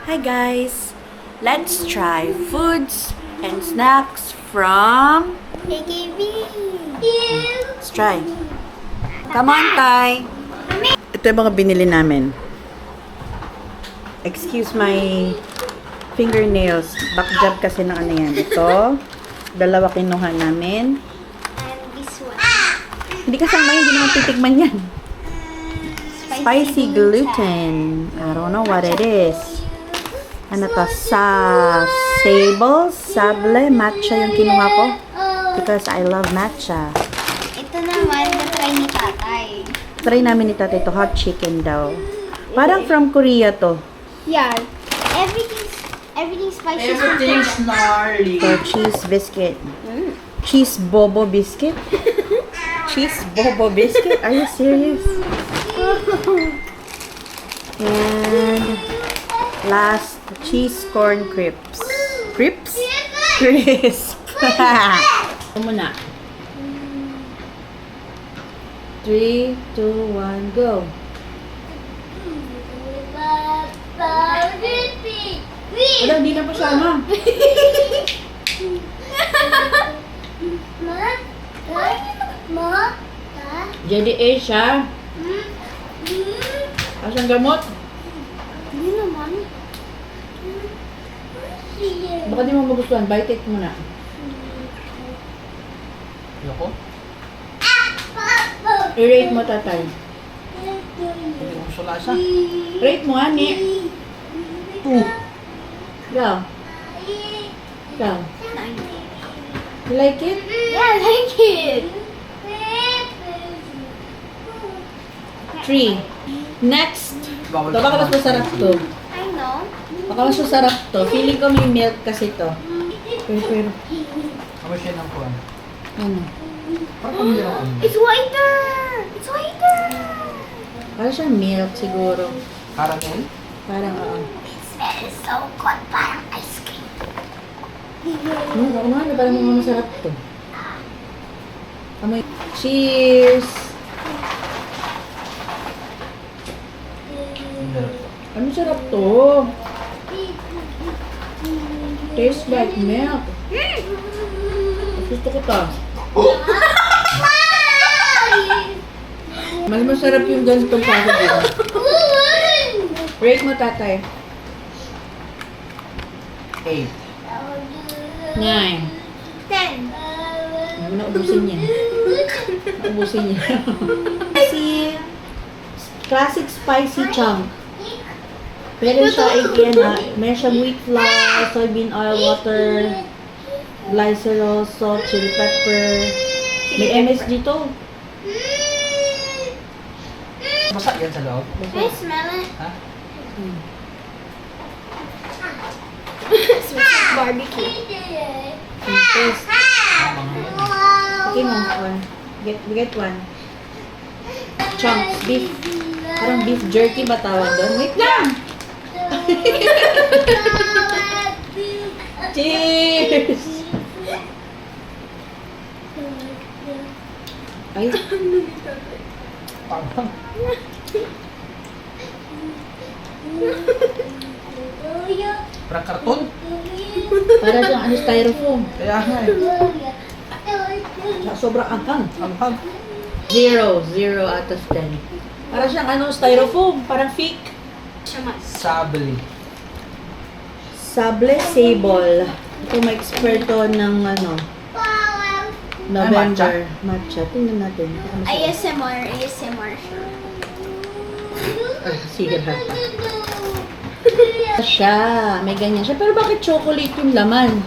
Hi guys! Let's try foods and snacks from... AKB. Let's try. Come on, Tay! Ito yung mga binili namin. Excuse my fingernails. Back job kasi ng ano yan. Ito. Dalawa kinuha namin. And this one. Hindi kasama yun. Hindi naman titigman yan. Spicy gluten. I don't know what it is. Ano to? Sable, matcha yung kinuha ko. Because I love matcha. Ito naman, na-try ni tatay. Try namin ni tatay to. Hot chicken daw. Parang from Korea to. Yeah. Everything's spicy. Everything's gnarly. So, cheese biscuit. Cheese bobo biscuit? Cheese bobo biscuit? Are you serious? And last, cheese corn crisps. Crisps? Crisp. Ito muna. 3, 2, 1, go. Wala, hindi na pasama. Jadi Asia. Asang gamot? Hindi naman. Baka di mo magustuhan. Bite it muna. Yoko? I-rate mo, tatay. Hindi ko gusto lasa. Rate mo, ani. 2. Go. Go. You like it? Yeah, I like it. 3. Next. Bawal Ito, baka mas masarap to. I know. Baka mas masarap to. Feeling ko may milk kasi to. Pero, Ano siya ng kuwan? ano? Parang pamilya ako. It's whiter. It's whiter. Parang siya milk siguro. Caramel? Parang, It smells so good. Parang ice cream. Ako nga, parang mga masarap to. Amoy. Cheers! Ano sarap to? Tastes like milk. Gusto ko to. Mas masarap yung ganitong packaging. Rate mo, tatay. 8. 9. 10. Ano na, ubusin niya. Ubusin niya. Spicy, classic spicy chunk. Meron siya again ha. Meron siyang wheat flour, soybean oil, water, glycerol, salt, chili pepper. May MSG to. Masak yan sa loob. Can I smell it? Ha? It smells like barbecue. Taste. Mga yan. Okay, mom. Get one. Chunks, beef. Parang beef jerky ba tawag doon? Wait lang! Cheers! Ay, Parang. Parang karton? para siyang ano, styrofoam. Kaya nga eh. Sobrang anghang. Ang hag. 0 out of 10. Para siyang ano, styrofoam. Parang fake. Sabli. Sable. Ito may eksperto ng ano, November. Matcha. Tingnan natin. Ano siya? ASMR. Ah, sira pa. Siya. May ganyan siya. Pero bakit chocolate yung laman?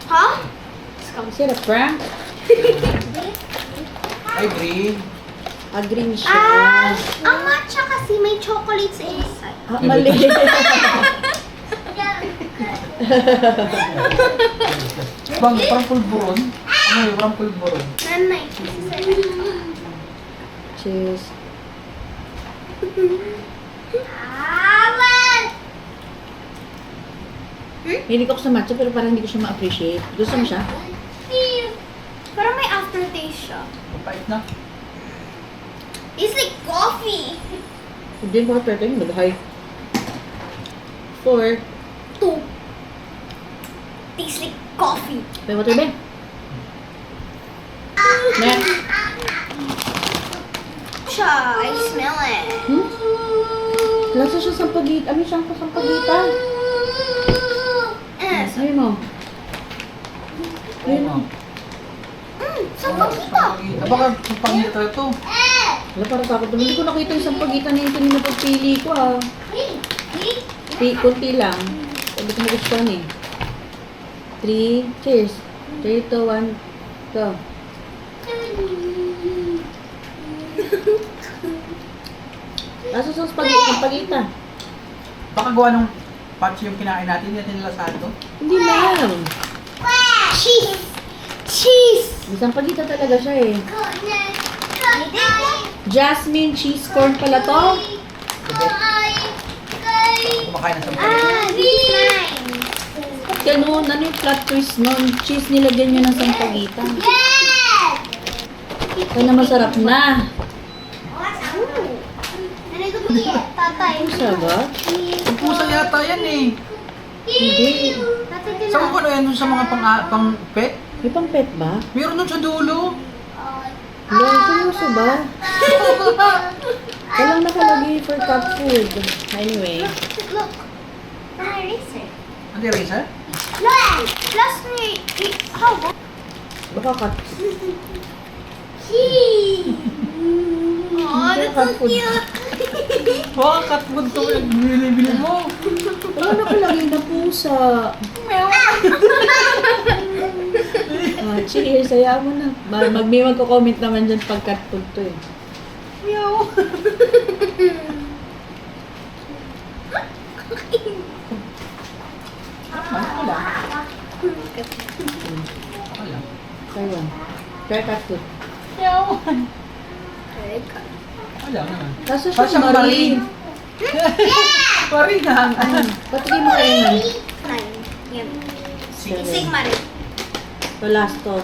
Huh? Is it a prank? Ay, green. Green siya. Ang matcha kasi may chocolate sa inside. Mali. Parang pulburon. Ano yun? Parang pulburon. Nanay. Cheers. Hindi ko sa matcha pero parang hindi ko siya ma-appreciate. Gusto mo siya? Parang may aftertaste siya. Mapait na. It's like coffee. Hindi ko pwede yung maghay. 4. 2. Tastes like coffee. May water ba? Next. Siya, I smell it. Hmm? Lasa siya sampagita. Ano siyang sampagita? Sabi mo. Ayun o. Sampagita. Baka sampagita ito. Wala, parang takot naman. Hindi ko nakita yung sampagita na yung kanina pagpili ko ah. Kunti lang. Sabi ko magustuhan eh. 3. Cheers. 3, 2, 1. Go. Lasa sa sampagita. Baka gawa ng patch yung kinain natin, hindi natin nilasahan to. Hindi lang. Cheese. Cheese. May sampagita talaga siya eh. Jasmine cheese corn pala to. Kumakain ng sampagita. This is mine. Ganun, ano yung plot twist nun? Cheese nilagyan nyo ng sampagita. Yes! Kaya na masarap na. Tatay. Ang sagot? Ang pusa yata yan eh. Hindi. Saan ko ano yan dun sa mga pang pet? May pang pet ba? Meron dun sa dulo. Hindi, seryoso ba? Walang nakalagay for cat food. Anyway. Look. An eraser. Ano yung eraser? Look. Plus me. How about? Baka cat. Cheese. Oh, Hindi, that's cat so food. cute. Baka cat food to yung binili mo. Wala nakalagay na pusa. Cheers, ayaw mo na. May magko-comment naman dyan pag cat food to eh. Meow. Wala. Wala. Try one. Try cat food. Meow. Wala naman. Kaso siya Parang marin. Marinang. Ba't di mo kainan? 9. Yan. Seven. Sigma rin. To last to.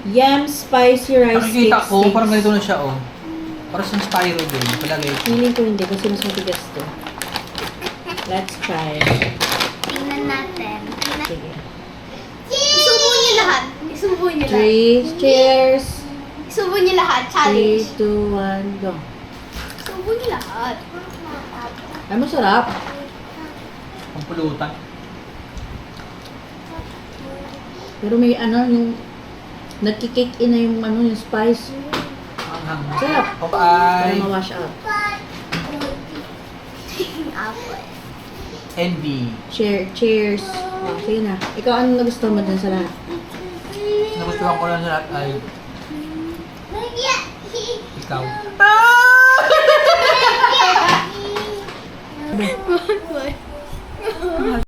Yam spicy rice Nakikita cake ko, sticks. parang ganito na siya oh. Parang sa Spyro din. Palagay ko. Feeling ko hindi kasi mas matigas to. Let's try. Tingnan natin. Sige. Isubo niyo lahat. Isubo niyo lahat. 3, cheers! Isubo niyo lahat. 3, Challenge. 2, 1, go. Isubo niyo lahat. Ay, masarap. Ang pulutan. Pero may ano, yung nagki-kick in na yung ano, yung spice. Ang Sarap. Bye. Para ma-wash out. Apple. Envy. Cheers. Oh, sige na. Ikaw, ano nagustuhan mo dyan sa lahat? Nagustuhan ko lang sa lahat ay ikaw. Ah!